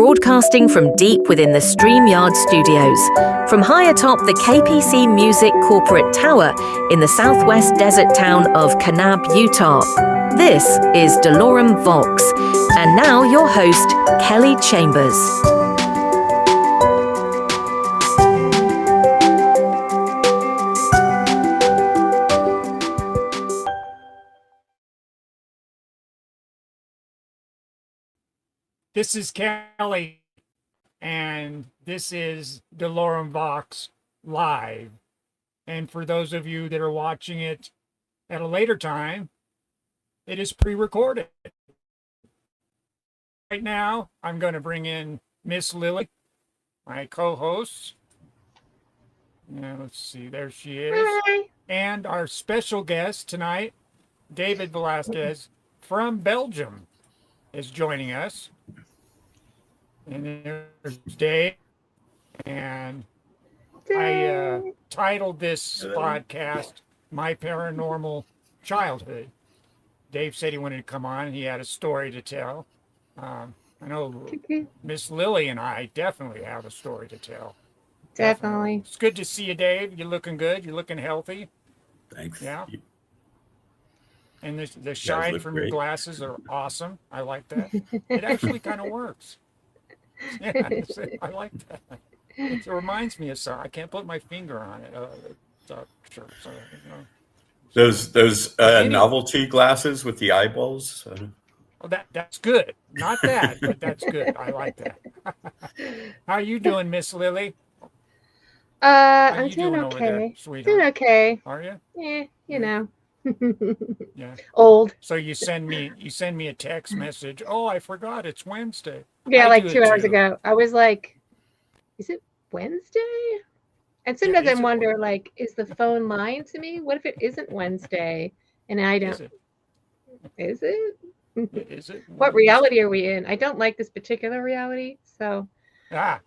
broadcasting from deep within the StreamYard studios, from high atop the KPC Music Corporate Tower in the southwest desert town of Kanab, Utah. This is DoloremVox, and now your host, Kelly Chambers. This is Kelly, and this is DoloremVox Live. And for those of you that are watching it at a later time, it is pre-recorded. Right now, I'm going to bring in Miss Lily, my co-host. Now, let's see, there she is. Hi. And our special guest tonight, David Velasquez from Belgium, is joining us. And there's Dave, and I titled this podcast My Paranormal Childhood. Dave said he wanted to come on and he had a story to tell. I know Miss Lily and I definitely have a story to tell. Definitely. It's good to see you, Dave. You're looking good. You're looking healthy. Thanks. Yeah. And the shine from your glasses are awesome. I like that. It actually kind of works. Yeah, I like that. It reminds me of something. I can't put my finger on it. Sure. So, you know. Those novelty glasses with the eyeballs. Well, that's good. Not that, but that's good. I like that. How are you doing, Miss Lily? I'm doing okay. Doing okay. Are you? Yeah, you know. Yeah. Old. So you send me a text message. Oh, I forgot it's Wednesday. Yeah, like 2 hours ago. I was like, is it Wednesday? And sometimes I wonder, like, is the phone lying to me? What if it isn't Wednesday? And I don't. Is it? Is it? What reality are we in? I don't like this particular reality. So I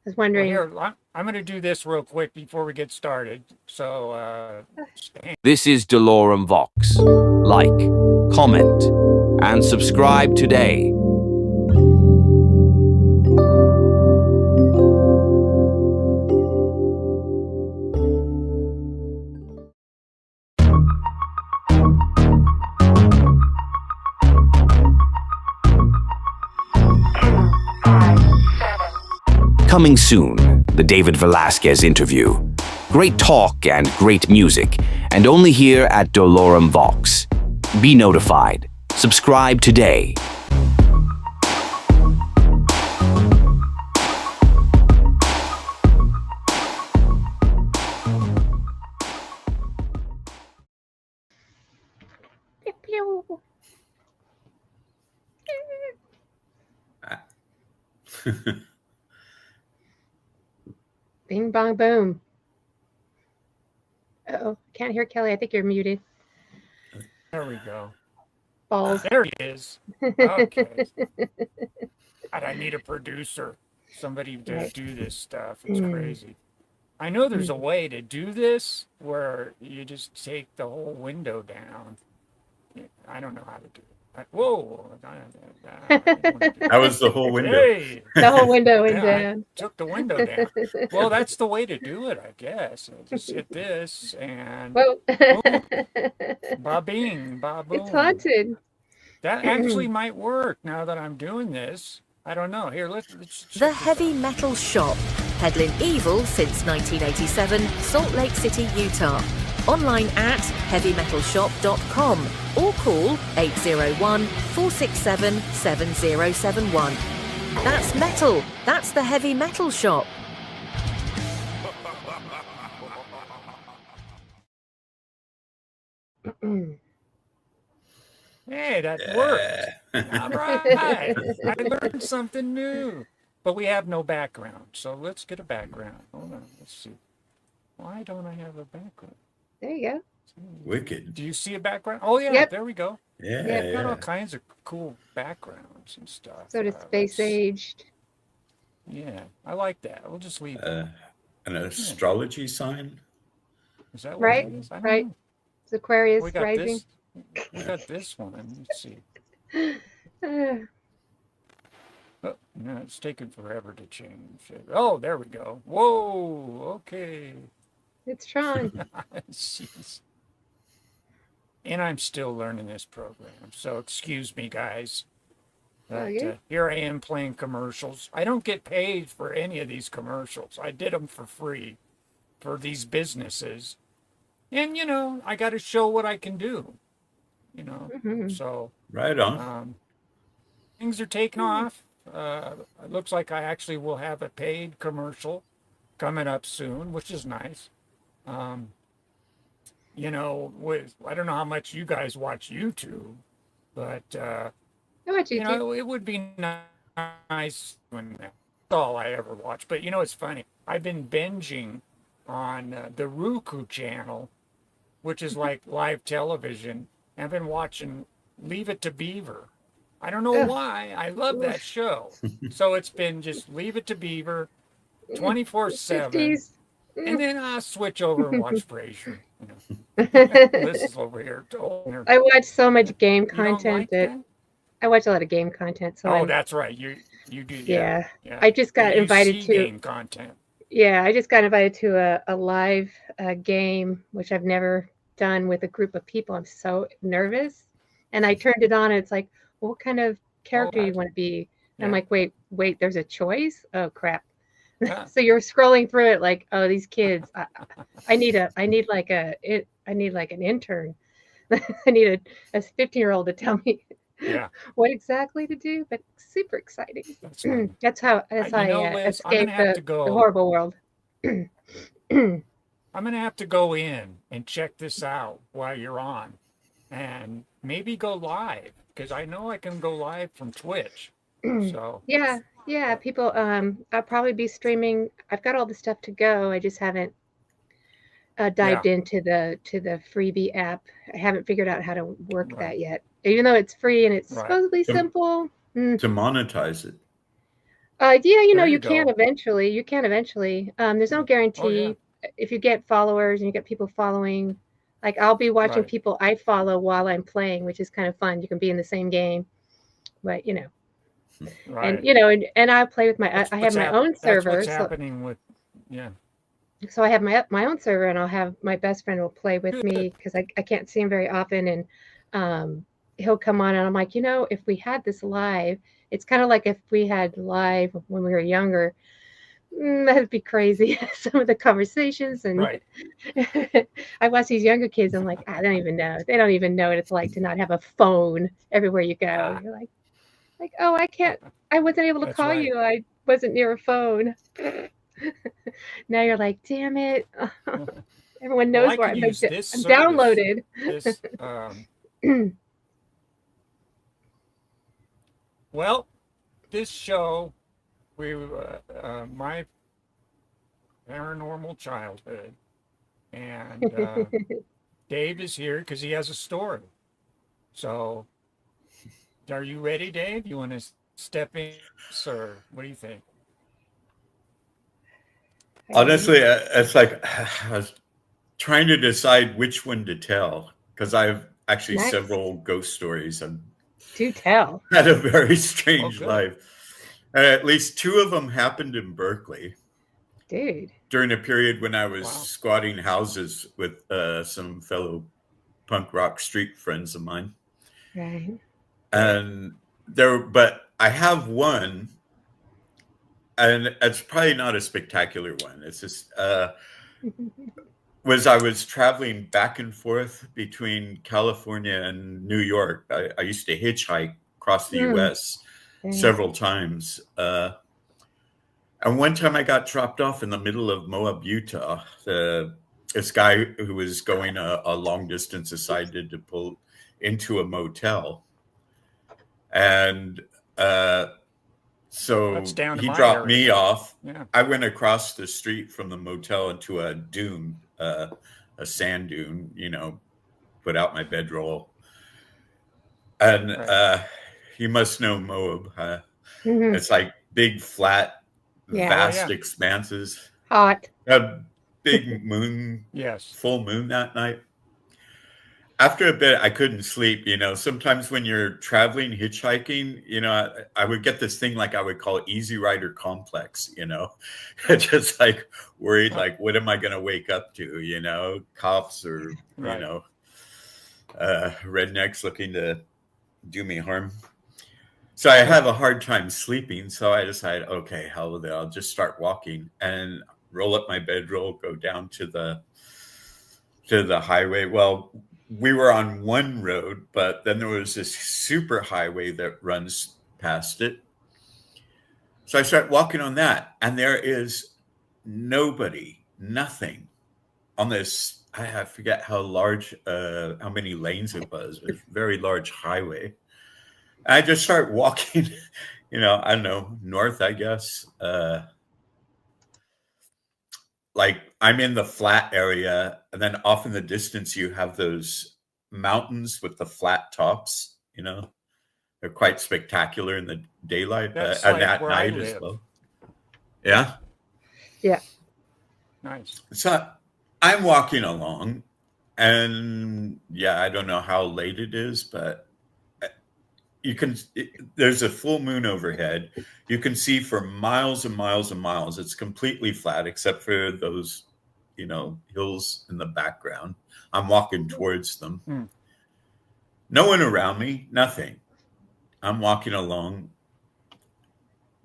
was wondering. Well, here, I'm going to do this real quick before we get started. So this is DoloremVox. Like, comment, and subscribe today. Coming soon, the David Velasquez interview. Great talk and great music, and only here at DoloremVox. Be notified. Subscribe today. Bing, bong, boom. Uh-oh. Can't hear Kelly. I think you're muted. There we go. Balls. There he is. Okay. God, I need a producer. Somebody to do this stuff. It's crazy. I know there's a way to do this where you just take the whole window down. I don't know how to do it. Whoa. That was the whole window. Hey. The whole window went down. Took the window down. Well, that's the way to do it, I guess. I'll just hit this and boom. Ba-bing, ba-boom. It's haunted. That actually might work now that I'm doing this. I don't know. Here, let's The Heavy Metal Shop, peddling evil since 1987, Salt Lake City, Utah. Online at heavymetalshop.com or call 801-467-7071. That's metal. That's the Heavy Metal Shop. Hey, that worked. All right. I learned something new. But we have no background, so let's get a background. Hold on. Let's see. Why don't I have a background? There you go. Wicked. Do you see a background? Oh, yeah. Yep. There we go. Yeah. I've got all kinds of cool backgrounds and stuff. Sort of space-aged. Yeah, I like that. We'll just leave that. An astrology sign? Is that what right? it is? Right. Know. It's Aquarius we got rising. We got this one. Let's see. Oh, no, it's taking forever to change it. Oh, there we go. Whoa, okay. It's Tron. Jeez. And I'm still learning this program, so excuse me, guys. But here I am playing commercials. I don't get paid for any of these commercials. I did them for free for these businesses. And, you know, I got to show what I can do, you know. So, Right on. things are taking off. It looks like I actually will have a paid commercial coming up soon, which is nice. You know, I don't know how much you guys watch YouTube, but I watch YouTube. you know, it would be nice when that's all I ever watch. But you know, it's funny. I've been binging on the Roku channel, which is like live television. I've been watching Leave It to Beaver. I don't know why. I love that show. So it's been just Leave It to Beaver 24/7. And then I'll switch over and watch Frasier. You know. This is over here. I watch so much game You don't content like that that? I watch a lot of game content. So Oh, that's right. You do. yeah. Yeah. I just got And you invited see to game content. Yeah, I just got invited to a live game, which I've never done with a group of people. I'm so nervous. And I turned it on and it's like, what kind of character you want to be? And I'm like, wait, there's a choice? Oh crap. Yeah. So you're scrolling through it like, oh, these kids, I need like an intern. I need a 15-year-old to tell me what exactly to do, but super exciting. That's how I Liz, I'm escape gonna have to the go. horrible world. I'm gonna have to go in and check this out while you're on, and maybe go live because I know I can go live from Twitch. So yeah, people. I'll probably be streaming. I've got all the stuff to go. I just haven't dived into the freebie app. I haven't figured out how to work that yet. Even though it's free and it's supposedly simple. To monetize it. Yeah, you know, There you you can go. eventually. You can eventually. There's no guarantee. If you get followers and you get people following, like I'll be watching people I follow while I'm playing, which is kind of fun. You can be in the same game, but you know. And you know, and I play with I have my own server. That's what's happening with, So I have my own server, and I'll have my best friend will play with me because I can't see him very often, and he'll come on, and I'm like, you know, if we had this live, it's kind of like if we had live when we were younger. That'd be crazy. Some of the conversations, and I watch these younger kids. I'm like, I don't even know. They don't even know what it's like to not have a phone everywhere you go. You're like, oh, I wasn't able to call you. I wasn't near a phone. Now you're like, damn it. Everyone knows where I'm downloaded. Well, this show, My Paranormal Childhood, and Dave is here because he has a story. So, are you ready, Dave? You want to step in, sir? What do you think? Honestly, it's like I was trying to decide which one to tell because I have actually several ghost stories. Do tell. Had a very strange life. At least two of them happened in Berkeley. Dude. During a period when I was squatting houses with some fellow punk rock street friends of mine. Right. And but I have one, and it's probably not a spectacular one. It's just I was traveling back and forth between California and New York. I used to hitchhike across the U.S. several times. And one time I got dropped off in the middle of Moab, Utah. This guy who was going a long distance decided to pull into a motel. And so he dropped me off. Yeah. I went across the street from the motel into a dune, a sand dune, you know, put out my bedroll. And you must know Moab. It's like big, flat, vast expanses. Hot. A big moon, yes, full moon that night. after a bit, I couldn't sleep. Sometimes when you're traveling, hitchhiking, I would get this thing like I would call Easy Rider complex, just like worried, like, what am I going to wake up to, cops or, Right. rednecks looking to do me harm. So I have a hard time sleeping. So I decided, okay, hell with it. I'll just start walking and roll up my bedroll, go down to the highway. Well, we were on one road, but then there was this super highway that runs past it. So I start walking on that, and there is nobody, nothing on this. I forget how large, how many lanes it was. It was a very large highway. And I just start walking, I don't know, north, I guess. Like I'm in the flat area, and then off in the distance you have those mountains with the flat tops. They're quite spectacular in the daylight, That's but like at where I night as live. well. Yeah. Yeah. Nice. So I'm walking along, and I don't know how late it is, but there's a full moon overhead. You can see for miles and miles and miles. It's completely flat except for those, hills in the background. I'm walking towards them. No one around me, nothing. I'm walking along.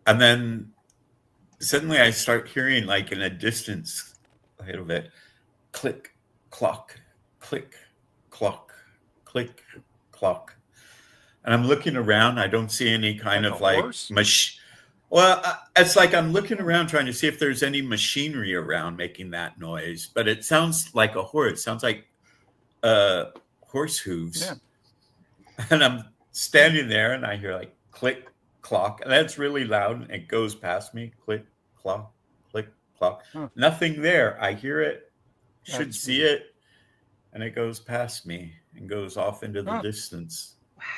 And then suddenly I start hearing, like in a distance a little bit, click, clock, click, clock, click, clock. And I'm looking around. I don't see any kind of like machine. Well, it's like I'm looking around trying to see if there's any machinery around making that noise. But it sounds like a horse. It sounds like horse hooves. Yeah. And I'm standing there and I hear like click, clock. And that's really loud. And it goes past me. Click, clock, click, clock. Huh. Nothing there. I hear it, should see it. And it goes past me and goes off into the distance.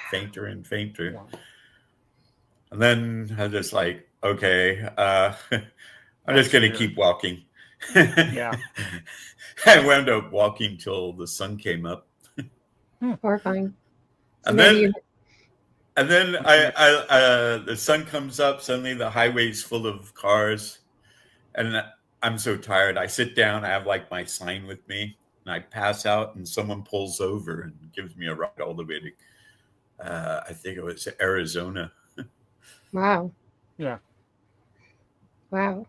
Fainter and fainter. Wow. And then I was just like, okay, I'm just going to keep walking. Yeah. I wound up walking till the sun came up. Horrifying. So and then I the sun comes up. Suddenly the highway's full of cars. And I'm so tired. I sit down. I have like my sign with me. And I pass out and someone pulls over and gives me a ride all the way to I think it was Arizona. Wow. Yeah. Wow.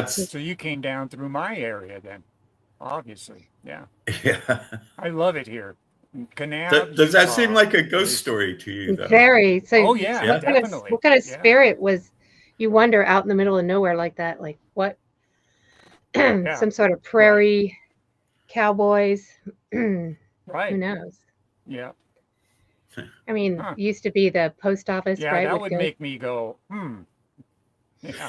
So you came down through my area then, obviously. Yeah. Yeah. I love it here. Kanab, does that seem like a ghost story to you, though? Very. So definitely. What kind of spirit was, you wonder, out in the middle of nowhere like that? Like what? Some sort of prairie cowboys. Right. Who knows? Yeah. I mean, used to be the post office, right? Yeah, that would make me go, Yeah.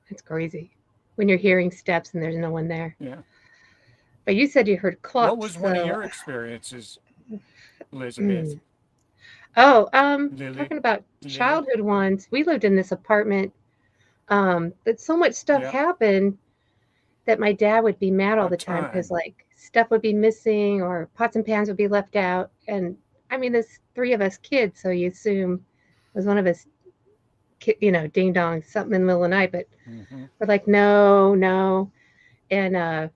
That's crazy. When you're hearing steps and there's no one there. Yeah. But you said you heard clocks. What was one of your experiences, Elizabeth? Talking about childhood ones. We lived in this apartment that so much stuff happened that my dad would be mad all the time because like stuff would be missing or pots and pans would be left out. And I mean, there's 3 of us kids, so you assume it was one of us, ding dong, something in the middle of the night. But we're like, no. And there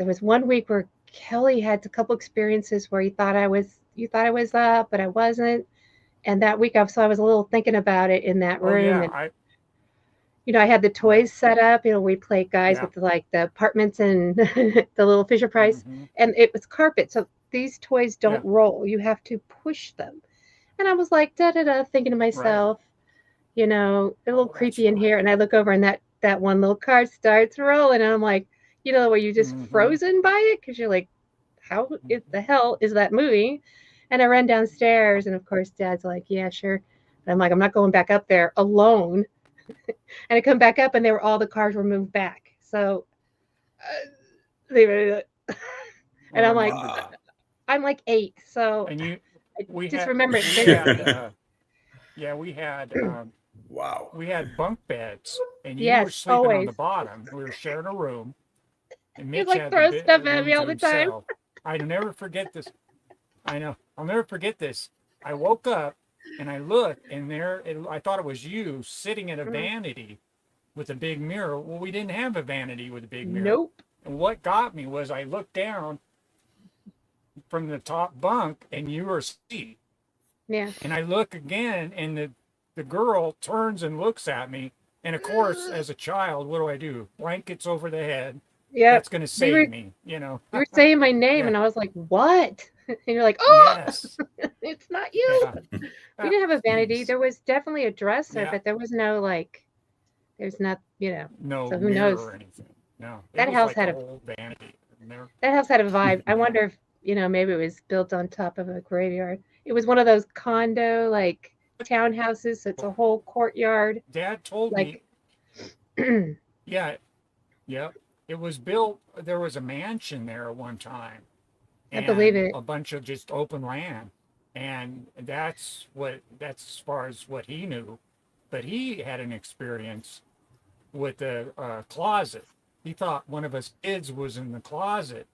was one week where Kelly had a couple experiences where you thought I was up, but I wasn't. And that week I was a little thinking about it in that room. And, I had the toys set up. We played guys with the apartments and the little Fisher Price, and it was carpet. So these toys don't roll. You have to push them. And I was like, thinking to myself, a little creepy in here. And I look over and that one little car starts rolling. And I'm like, where you just frozen by it? Because you're like, how the hell is that moving? And I run downstairs. And of course, Dad's like, yeah, sure. And I'm like, I'm not going back up there alone. And I come back up and all the cars were moved back. So they were, and I'm like 8. So and we remember it. We had wow. We had bunk beds, and you were sleeping on the bottom. We were sharing a room. And Mitch had throw stuff at me all the time. I'll never forget this. I know. I'll never forget this. I woke up and I looked, and I thought it was you sitting at a vanity with a big mirror. Well, we didn't have a vanity with a big mirror. Nope. And what got me was I looked down from the top bunk, and you were asleep. Yeah. And I look again, and the girl turns and looks at me. And of course, as a child, what do? Blankets over the head. Yeah. That's going to save me, you know. You were saying my name, Yeah. and I was like, what? And you're like, oh, Yes. it's not you. Yeah. We didn't have a vanity. There was definitely a dresser, Yeah. but there was no, like, there's not, you know. No So who mirror knows? or anything. No. It That was house like had a a- whole vanity. That house had a vibe. I wonder if, you know, maybe it was built on top of a graveyard. It was one of those condo, like, townhouses. So it's a whole courtyard. Dad told Like, me, yeah, it was built. There was a mansion there at one time. I believe and it. A bunch of just open land, and that's as far as what he knew. But he had an experience with a closet. He thought one of his kids was in the closet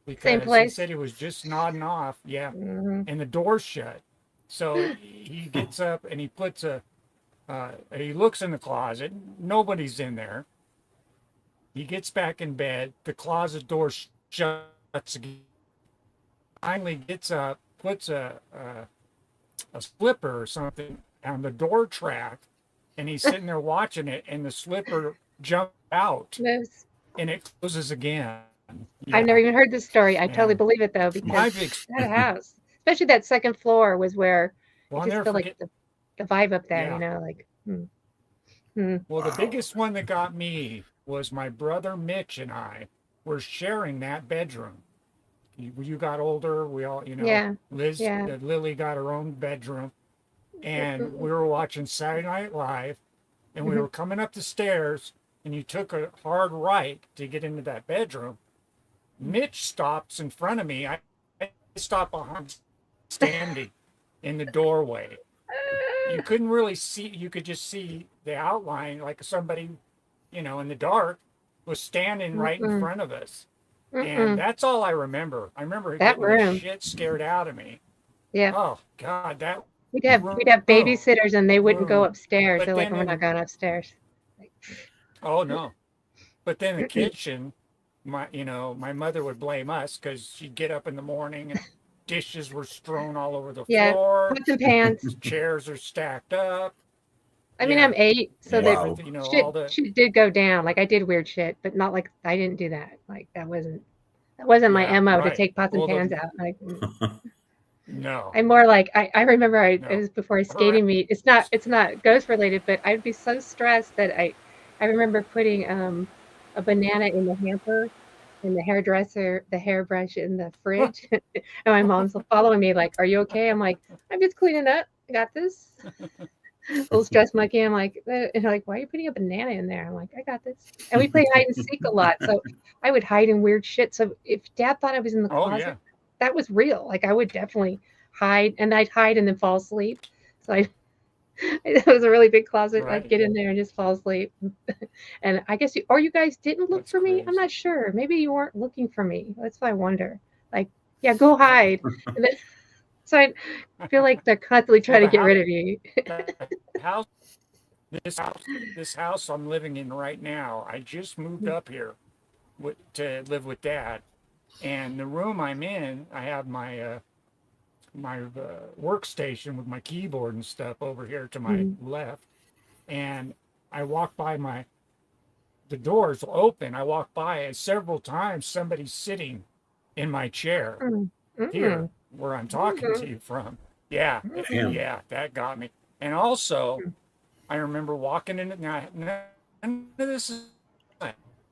because Same place. he said he was just nodding off. Yeah, Mhm. and the door's shut. So he gets up and he puts he looks in the closet. Nobody's in there. He gets back in bed. The closet door shuts again. Finally gets up, puts a slipper or something on the door track, and he's sitting there watching it, and the slipper jumps out, Moves. and it closes again. I've never even heard this story. I Yeah. totally believe it, though, My because big, that house, especially that second floor, was where well, I I'll just never feel forget. like the vibe up there, Yeah. you know, like, Well, the biggest one that got me was my brother Mitch and I were sharing that bedroom. You got older, we all, you know, Yeah. Liz, Yeah. Lily got her own bedroom, and we were watching Saturday Night Live, and we Mhm. were coming up the stairs, and you took a hard right to get into that bedroom. Mitch stops in front of me. I stop behind, standing in the doorway. You couldn't really see, you could just see the outline, like somebody, you know, in the dark was standing right in Mm-mm. front of us. Mm-mm. And that's all I remember. I remember That getting the room. shit scared out of me. Yeah. Oh God, that We'd have room. babysitters, and they wouldn't go room. upstairs. But They're like, then we're not going upstairs. Oh no. But then the kitchen, my mother would blame us because she'd get up in the morning and dishes were strewn all over the Yeah. floor. Pots and pans. Chairs are stacked up. I mean, Yeah. I'm 8, so and that Wow. you know, all shit, the shit did go down. Like, I did weird shit, but not like I didn't do that. Like, that wasn't my Yeah, MO to right. take pots and Well, pans out. Like, no. I'm more like I remember it No. was before a skating meet. It's not ghost related, but I'd be so stressed that I remember putting a banana in the hamper and the hairbrush in the fridge. And my mom's following me like, "Are you okay?" I'm like, "I'm just cleaning up. I got this." Little stress monkey. I'm like, and they're like, "Why are you putting a banana in there?" I'm like, "I got this." And we play hide and seek a lot, so I would hide in weird shit. So if Dad thought I was in the Oh closet, yeah. that was real. Like, I would definitely hide, and I'd hide and then fall asleep. So it was a really big closet. Right. I'd get in there and just fall asleep. And I guess you guys didn't look That's for me. I'm crazy. not sure. Maybe you weren't looking for me. That's what I wonder. Like, yeah, go hide. And then, so I feel like they're constantly trying to get rid of you. The house, this house I'm living in right now, I just moved up here to live with Dad, and the room I'm in, I have my workstation with my keyboard and stuff over here to my left, and I walk by the door's open. I walk by and several times somebody's sitting in my chair here where I'm talking to you from. Yeah, Damn. yeah, that got me. And also, I remember walking in. Now, none of this is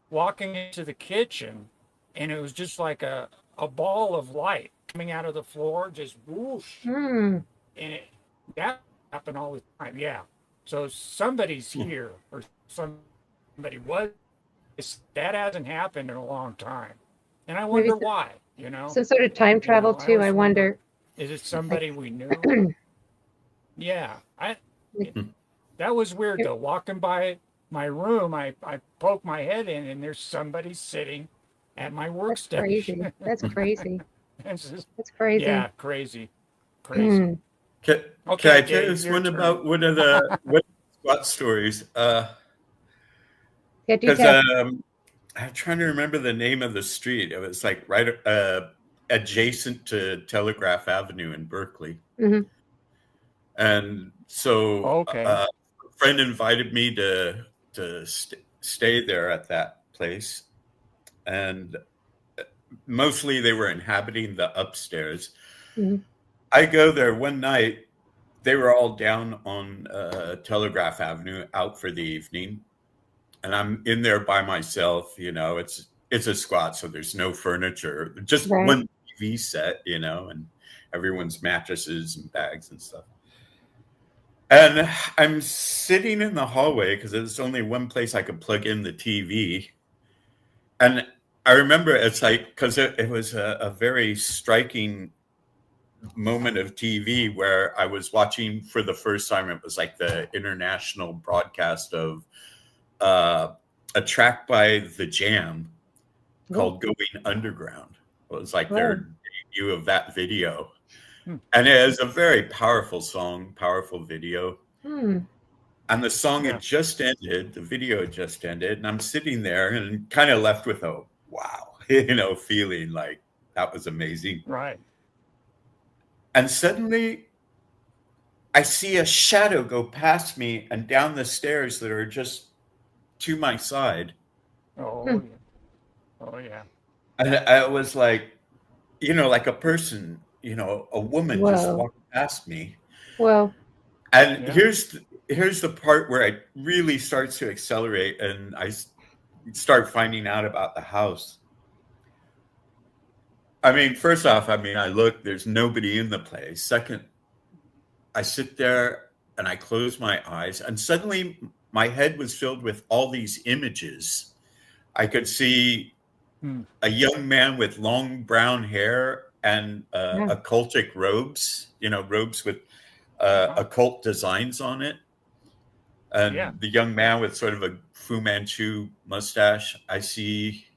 walking into the kitchen, and it was just like a ball of light coming out of the floor, just whoosh. And that happened all the time. Yeah. So somebody's here, or somebody was. That hasn't happened in a long time, and I wonder why. You know, Some sort of time travel too. I wonder. Is it somebody we knew? Yeah, that was weird though. Walking by my room, I poke my head in, and there's somebody sitting at my That's crazy. workstation. That's crazy. That's crazy. Yeah, crazy. Crazy. Can Okay, I tell you Dave, this your one turn. about one of the squat stories? Yeah, do Because tell. I'm trying to remember the name of the street. It was like right adjacent to Telegraph Avenue in Berkeley. Mhm. And so Okay. a friend invited me to stay there at that place. And mostly they were inhabiting the upstairs. Mhm. I go there one night. They were all down on Telegraph Avenue out for the evening. And I'm in there by myself. It's a squat, so there's no furniture, just Right. one TV set, and everyone's mattresses and bags and stuff. And I'm sitting in the hallway because there's only one place I could plug in the TV. And I remember it's like, because it was a very striking moment of TV where I was watching for the first time. It was like the international broadcast of a track by The Jam called Going Underground. It was like their debut of that video. And it was a very powerful song, powerful video. And the song had just ended, the video had just ended, and I'm sitting there and kind of left with a wow, feeling like that was amazing. Right. And suddenly I see a shadow go past me and down the stairs that are just to my side. Oh, yeah. Oh, yeah. And I was like, like a person, a woman just walked past me. Well, and here's the part where it really starts to accelerate, and I start finding out about the house. I mean, first off, I look, there's nobody in the place. Second, I sit there and I close my eyes, and suddenly my head was filled with all these images. I could see a young man with long brown hair and occultic robes, robes with occult designs on it. And the young man with sort of a Fu Manchu mustache. I see,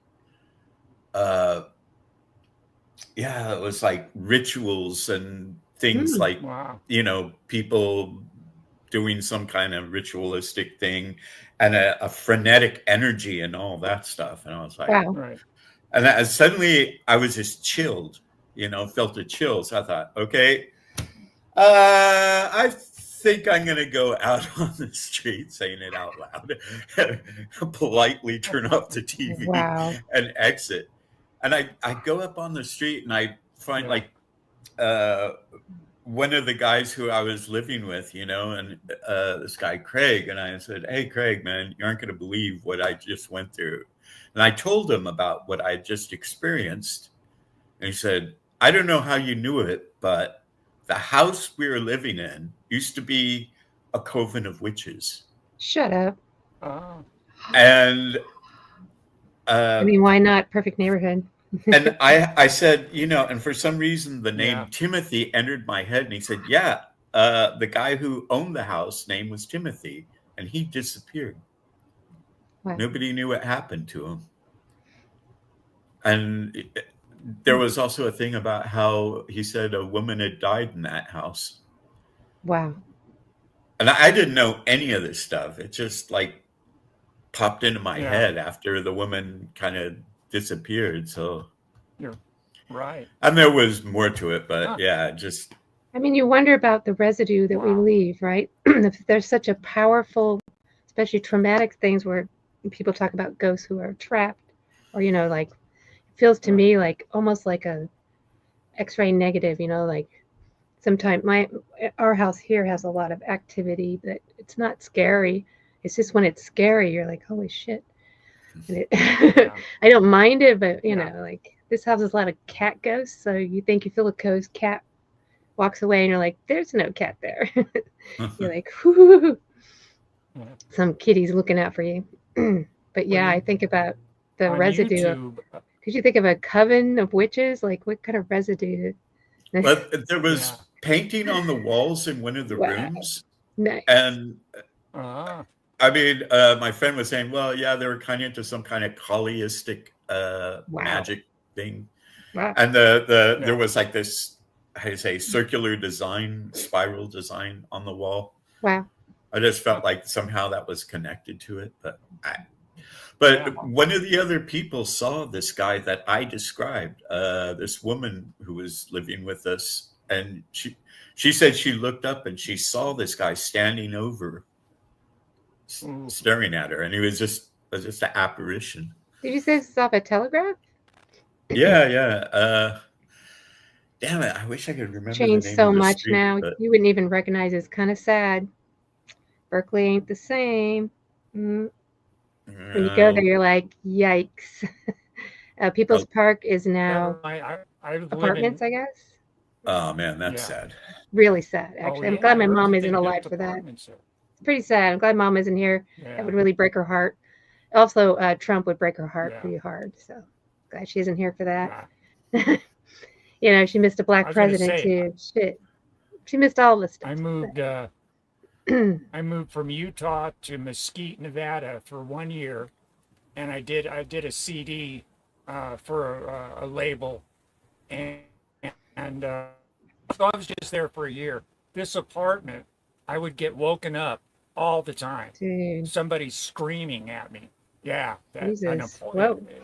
it was like rituals and things like, people doing some kind of ritualistic thing and a frenetic energy and all that stuff. And I was like, Right. And suddenly I was just chilled, felt a chill. So I thought, okay, I think I'm going to go out on the street saying it out loud, politely turn off the TV and exit. And I go up on the street and I find like one of the guys who I was living with, and this guy, Craig. And I said, hey, Craig, man, you aren't going to believe what I just went through. And I told him about what I just experienced. And he said, I don't know how you knew it, but the house we were living in used to be a coven of witches. Shut up. And I mean, why not? Perfect neighborhood. And I said, and for some reason the name Timothy entered my head. And he said, the guy who owned the house name was Timothy, and he disappeared. Wow. Nobody knew what happened to him. And there was also a thing about how he said a woman had died in that house. Wow. And I didn't know any of this stuff. It just like popped into my head after the woman kind of disappeared. So you're right. And there was more to it, but just. I mean, you wonder about the residue that we leave, right? There's such a powerful, especially traumatic things where people talk about ghosts who are trapped, or like it feels to me like almost like a X-ray negative, like sometimes our house here has a lot of activity, but it's not scary. It's just when it's scary, you're like, holy shit. I don't mind it, but like this house has a lot of cat ghosts, so you think you feel a ghost, cat walks away and you're like, there's no cat there. You're like, whoo, some kitty's looking out for you. But I think about the residue. Could you think of a coven of witches? Like what kind of residue? But there was painting on the walls in one of the rooms. Nice. And I mean, my friend was saying, well, they were kind of into some kind of Kaliistic magic thing. Wow. And there was like this, how you say, circular design, spiral design on the wall. Wow. I just felt like somehow that was connected to it, but one of the other people saw this guy that I described, this woman who was living with us, and she said she looked up and she saw this guy standing over, staring at her, and he was just an apparition. Did you say this is off a Telegraph? Yeah. Damn it! I wish I could remember Changed the name so of the much street, now. but... You wouldn't even recognize it. It's kind of sad. Berkeley ain't the same. When you go there, you're like, yikes. People's Park is now I apartments, I guess. Oh man, that's sad. Really sad, actually. I'm glad my mom isn't alive for that. It's pretty sad. I'm glad mom isn't here. That would really break her heart. Also, Trump would break her heart pretty hard. So glad she isn't here for that. You know, she missed a black president too. Shit. She missed all this stuff. I moved from Utah to Mesquite, Nevada for 1 year, and I did a CD for a label, and so I was just there for a year. This apartment, I would get woken up all the time. Dude. Somebody screaming at me. Yeah, it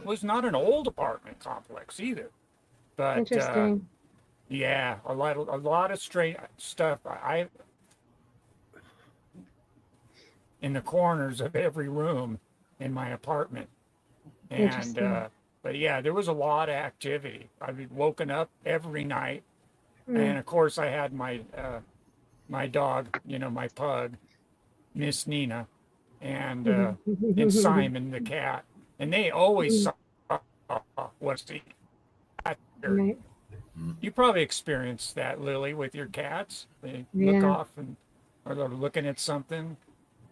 was not an old apartment complex either, but interesting. Yeah, a lot of strange stuff. In the corners of every room in my apartment, and but yeah, there was a lot of activity. I'd be woken up every night, and of course I had my my dog, you know, my pug, Miss Nina, and Simon the cat, and they always saw what's the. Right. You probably experienced that, Lily, with your cats. They look off and are looking at something.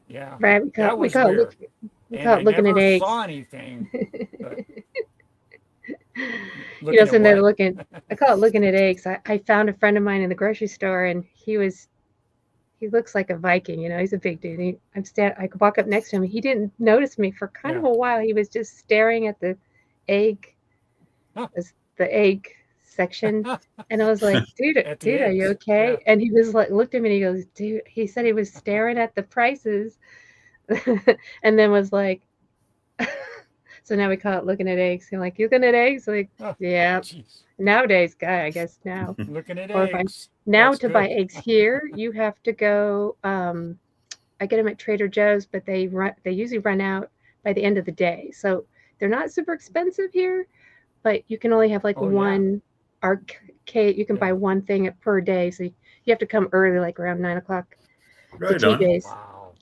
Yeah, right. We call it looking at eggs. Saw anything. You know, sitting there looking. I call it looking at eggs. I found a friend of mine in the grocery store, and he looks like a Viking. You know, he's a big dude. I could walk up next to him. He didn't notice me for kind of a while. He was just staring at the egg, the egg section, and I was like, dude, are you okay? And he was like, looked at me and he goes, dude, he said he was staring at the prices and then was like, so now we call it looking at eggs. I'm like, you looking at eggs? Like, yeah. Geez. Nowadays, guy, I guess now. Looking at eggs. Now to buy eggs here, you have to go, I get them at Trader Joe's, but they usually run out by the end of the day. So they're not super expensive here, but you can only have like one arcade. You can buy one thing per day. So you have to come early, like around 9 o'clock. Right on. Days. Wow.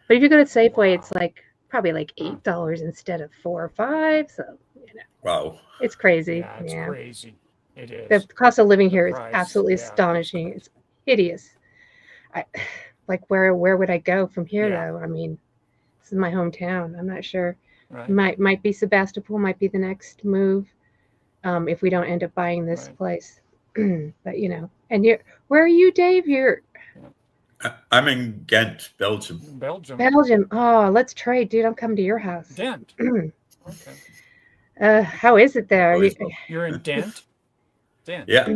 But if you go to Safeway, it's like probably like $8 instead of $4 or $5. So, you know. Wow. It's crazy. Yeah, it's crazy. It is. The cost of living here is absolutely astonishing. It's hideous. Where would I go from here though? I mean, this is my hometown. I'm not sure. Right. Might be Sebastopol, might be the next move. If we don't end up buying this place. But you know, and where are you, Dave? I'm in Ghent, Belgium. Belgium. Oh, let's trade, dude. I'm coming to your house. Ghent. Okay. How is it there? You're in Ghent? Ghent. Yeah.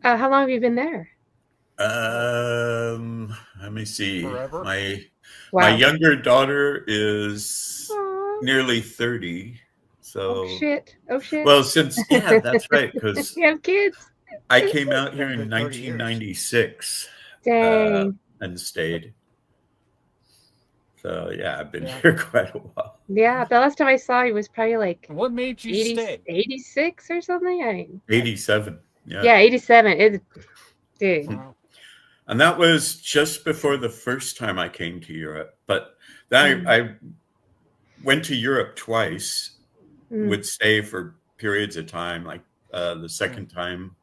How long have you been there? Let me see. Forever? My younger daughter is nearly 30. So oh shit. Well, that's right, because you have kids. I came out here in 1996. Dang. And stayed. So yeah, I've been here quite a while. Yeah, the last time I saw you was probably like what made you stay? 86 or something. 87. Yeah, 87. Dude. Wow. And that was just before the first time I came to Europe. But then I went to Europe twice. Would stay for periods of time, like the second time,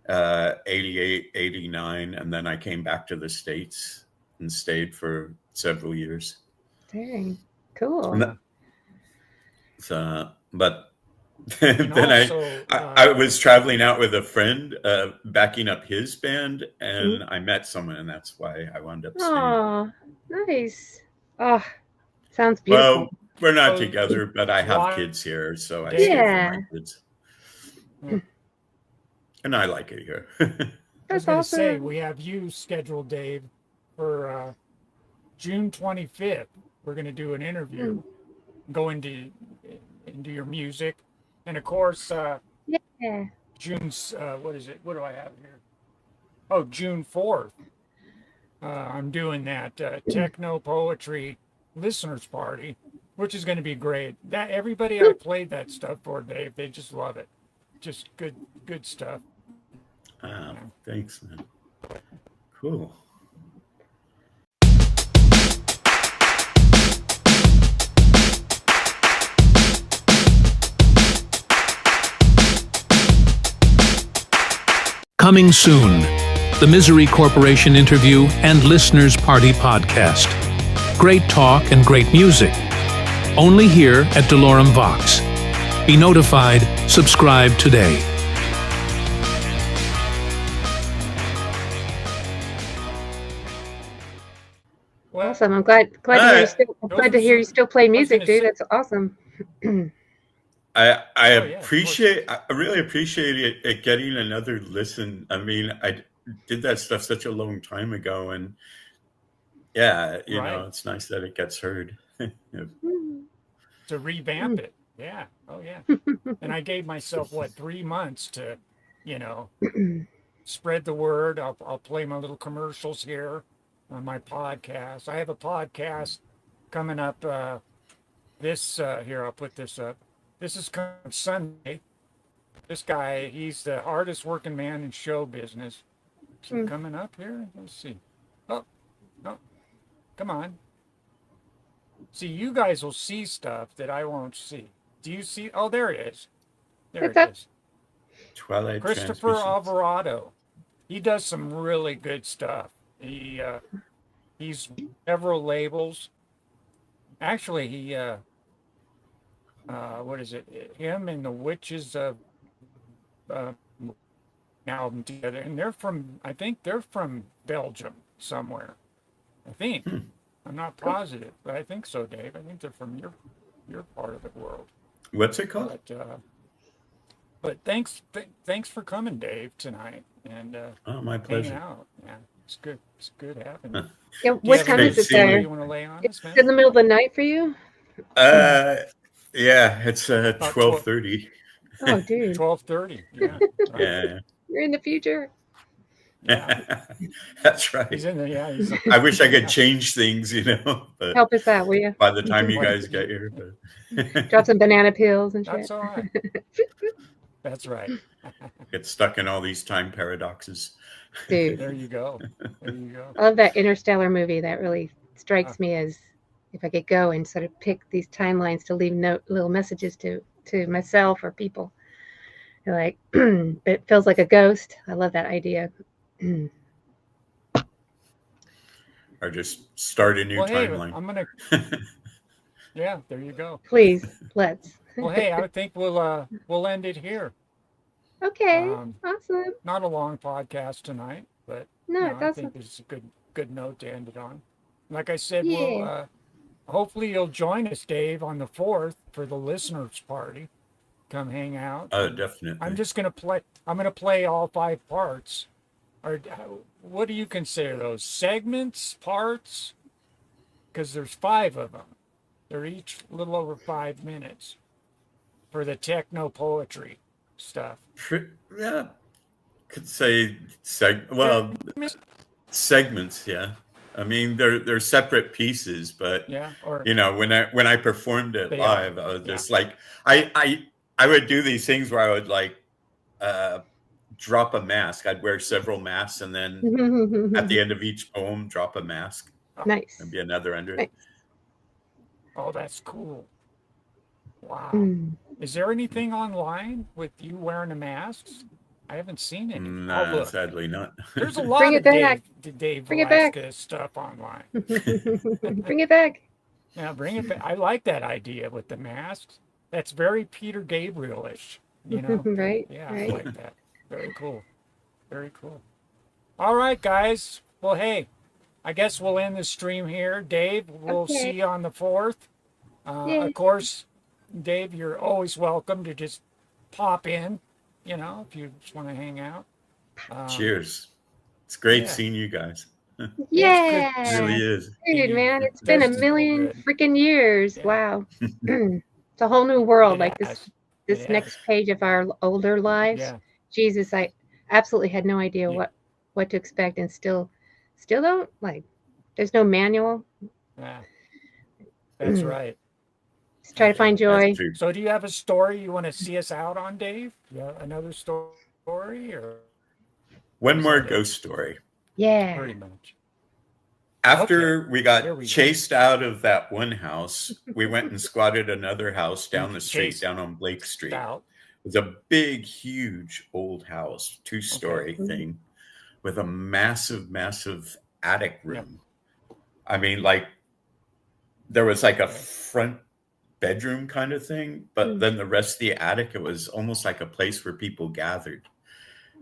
88, 89, and then I came back to the States and stayed for several years. Dang, cool. But then I was traveling out with a friend, backing up his band, and I met someone, and that's why I wound up staying. Oh, nice. Oh, sounds beautiful. Well, we're not together, but I have kids here, so I stay for my kids. And I like it here. I was That's going to say, awesome. we have you scheduled, Dave, for June 25th. We're going to do an interview, go into your music. And of course, Yeah. June's, what is it? What do I have here? Oh, June 4th. I'm doing that techno poetry listeners party, which is going to be great. That everybody I played that stuff for, Dave, they just love it. Just good stuff. Thanks, man. Cool. Coming soon, the Misery Corporation interview and Listeners Party podcast. Great talk and great music. Only here at doloremvox. Be notified, subscribe today. Well, Awesome. I'm glad to hear you still play music, dude. That's awesome. I yeah, appreciate, I really appreciate it getting another listen. I mean, I did that stuff such a long time ago, and yeah, you know, it's nice that it gets heard. To revamp it. Yeah. Oh yeah. And I gave myself 3 months to, you know, spread the word. I'll play my little commercials here on my podcast. I have a podcast coming up here, I'll put this up. This is coming Sunday. This guy, he's the hardest working man in show business. Is he coming up here? Let's see. Oh, come on. See, you guys will see stuff that I won't see. Do you see? Oh, there it is. There it is. Twilight Christopher Alvarado. He does some really good stuff. He's several labels. Actually, he what is it? Him and the Witches of album together, and I think they're from Belgium somewhere. I think. I'm not positive, but I think so, Dave. I think they're from your part of the world. What's it called? But thanks for coming, Dave, tonight, and my pleasure. hanging out. Yeah, it's good. It's good having you. Yeah, what time is it there? You want to lay on us, man? It's in the middle of the night for you? Yeah, it's 12:30. Oh, dude. 12:30. Yeah. Right. Yeah. You're in the future. Yeah. That's right. He's in there. Yeah. I wish I could change things, you know. But help us out, will you? By the time you guys get here, drop some banana peels and shit. That's all right. That's right. Get stuck in all these time paradoxes. Dude. There you go. There you go. I love that Interstellar movie. That really strikes me as if I could go and sort of pick these timelines to leave little messages to myself or people. Like, it feels like a ghost. I love that idea. Or just start a new timeline. Hey, I'm gonna. Yeah, there you go. Please, let's. Well, hey, I think we'll end it here. Okay, awesome. Not a long podcast tonight, but I think it's a good note to end it on. Like I said, we'll hopefully you'll join us, Dave, on the 4th for the listeners' party. Come hang out. Oh, definitely. I'm just gonna play. I'm gonna play all 5 parts. Or what do you consider those? Segments, parts? Because there's 5 of them. They're each a little over 5 minutes for the techno poetry stuff. Yeah, could say segments. Yeah, I mean they're separate pieces, but you know when I performed it live, I was just like I would do these things where I would like drop a mask. I'd wear several masks, and then at the end of each poem, drop a mask. Nice. Maybe another under it. Nice. Oh, that's cool. Wow. Is there anything online with you wearing a mask? I haven't seen any. No, sadly not. There's a lot of Dave Velasquez stuff online. Bring it back. Yeah, bring it back. I like that idea with the masks. That's very Peter Gabriel-ish, you know? Right. Yeah, right. I like that. Very cool. Very cool. All right, guys. Well, hey, I guess we'll end the stream here. Dave, we'll see you on the 4th. Of course, Dave, you're always welcome to just pop in you know, if you just want to hang out. Cheers. It's great yeah. seeing you guys. Yeah. It really is. Dude, man, it's been That's a million good. freaking years. Yeah. Wow. It's a whole new world. It Like has. this It next has. page of our older lives. Yeah. Jesus, I absolutely had no idea Yeah. what to expect, and still don't. Like, there's no manual. Yeah. That's right. Just try to find joy. That's true. So do you have a story you want to see us out on, Dave? Yeah, another story or One is more that it? ghost story. Yeah. Pretty much. After we Here got we go. chased out of that one house, we went and squatted another house down the street, Chased down on Blake Street. It Out. was a big, huge old house, 2-story thing with a massive, massive attic room. I mean, like, there was like a front bedroom kind of thing, but then the rest of the attic, it was almost like a place where people gathered.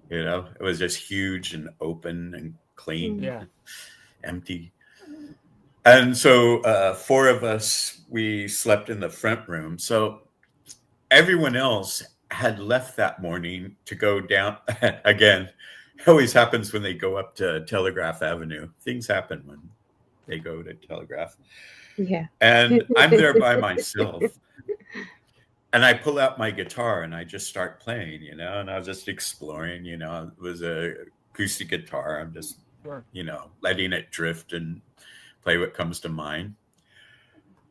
You know, it was just huge and open and clean. Yeah. Empty. And so 4 of us, we slept in the front room. So everyone else had left that morning to go down. Again, it always happens when they go up to Telegraph Avenue. Things happen when they go to Telegraph. Yeah. And I'm there by myself. And I pull out my guitar and I just start playing, you know, and I was just exploring, you know, it was a acoustic guitar. I'm just, you know, letting it drift and play what comes to mind.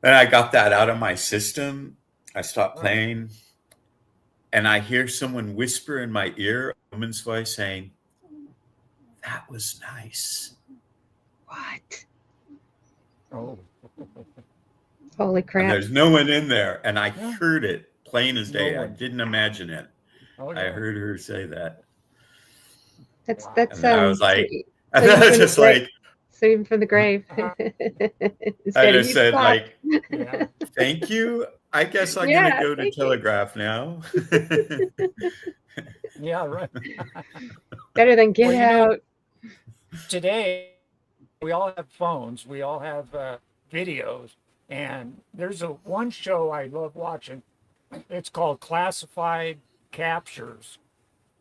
Then I got that out of my system. I stopped playing and I hear someone whisper in my ear, a woman's voice saying, "That was nice." What? Oh. Holy And crap. there's no one in there. And I heard it plain as day. No I one. didn't imagine it. Oh, I yeah. heard her say that. That's And I was like, so and I was even just from the like, so even from the grave. Uh-huh. Instead I of just you said, stop. like, Yeah. thank you. I guess I'm Yeah, going to go to thank you. Telegraph now. Yeah, right. Better than get Well, you know, out. Today, we all have phones. We all have videos. And there's one show I love watching. It's called Classified Captures.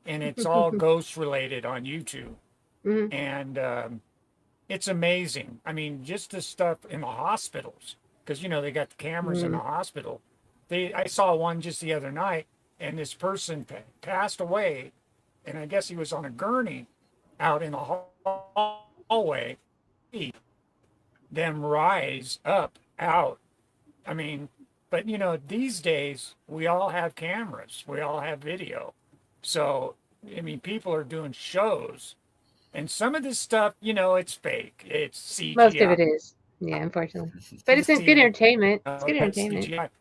And it's all ghost related on YouTube. Mhm. And it's amazing. I mean, just the stuff in the hospitals, because you know they got the cameras in the hospital. I saw one just the other night, and this person passed away, and I guess he was on a gurney out in the hallway. Them rise up out. I mean, but you know, these days we all have cameras, we all have video, so I mean, people are doing shows. And some of this stuff, you know, it's fake. It's CGI. Most of it is. Yeah, unfortunately. But it's good entertainment. It's good That's entertainment.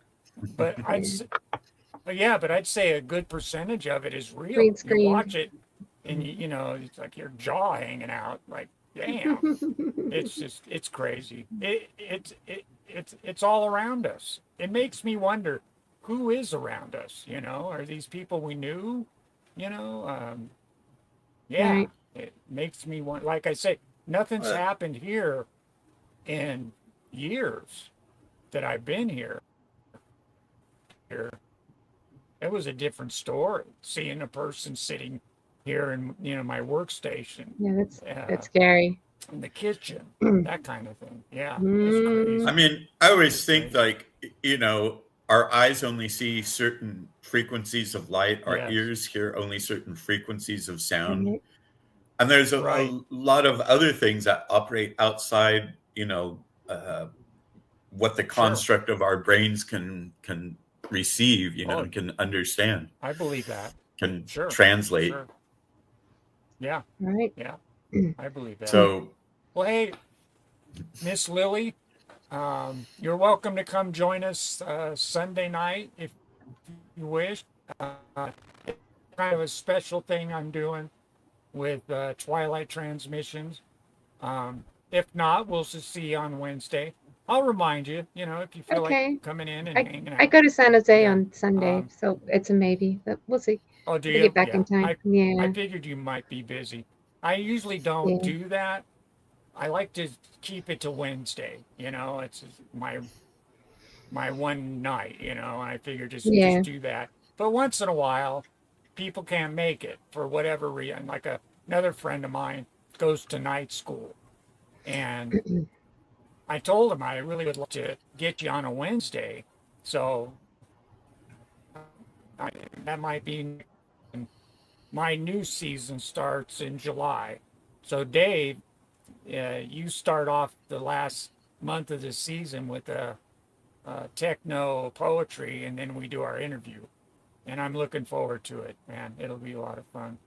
CGI. But I'd say a good percentage of it is real. Green You screen. watch it, and you know, it's like your jaw hanging out. Like, damn, it's crazy. It's all around us. It makes me wonder, who is around us? You know, are these people we knew? You know, yeah. Right. It makes me want, like I say, nothing's happened here in years that I've been here. It was a different story. Seeing a person sitting here in, you know, my workstation. Yeah, that's scary. In the kitchen, that kind of thing. Yeah, it's crazy. I mean, I always think, like, you know, our eyes only see certain frequencies of light. Our ears hear only certain frequencies of sound. And there's a lot of other things that operate outside, you know, what the construct of our brains can receive, you know, can understand. I believe that. Can translate. Sure. Yeah. Right. Yeah. I believe that. So, well, hey, Miss Lily, you're welcome to come join us Sunday night if you wish. It's kind of a special thing I'm doing with Twilight Transmissions. If not, we'll just see you on Wednesday. I'll remind you, you know, if you feel like coming in and hanging out. I go to San Jose on Sunday, so it's a maybe. But we'll see. Oh, do We'll you? get back in time. I figured you might be busy. I usually don't do that. I like to keep it to Wednesday. You know, it's my one night. You know, and I figure just do that. But once in a while, people can't make it for whatever reason. Like another friend of mine goes to night school, and I told him I really would like to get you on a Wednesday, so that might be. My new season starts in July, so Dave, you start off the last month of the season with a techno poetry, and then we do our interview. And I'm looking forward to it, man. It'll be a lot of fun.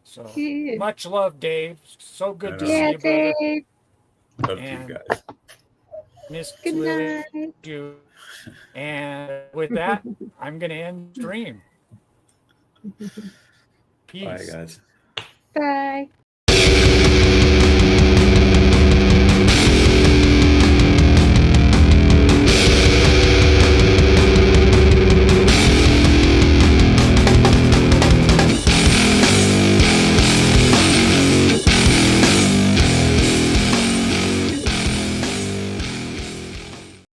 So much love, Dave. So good to see you, brother. Dave. Love And you guys. Miss Good Lily, night. you. And with that, I'm going to end the stream. Peace. Bye, guys. Bye.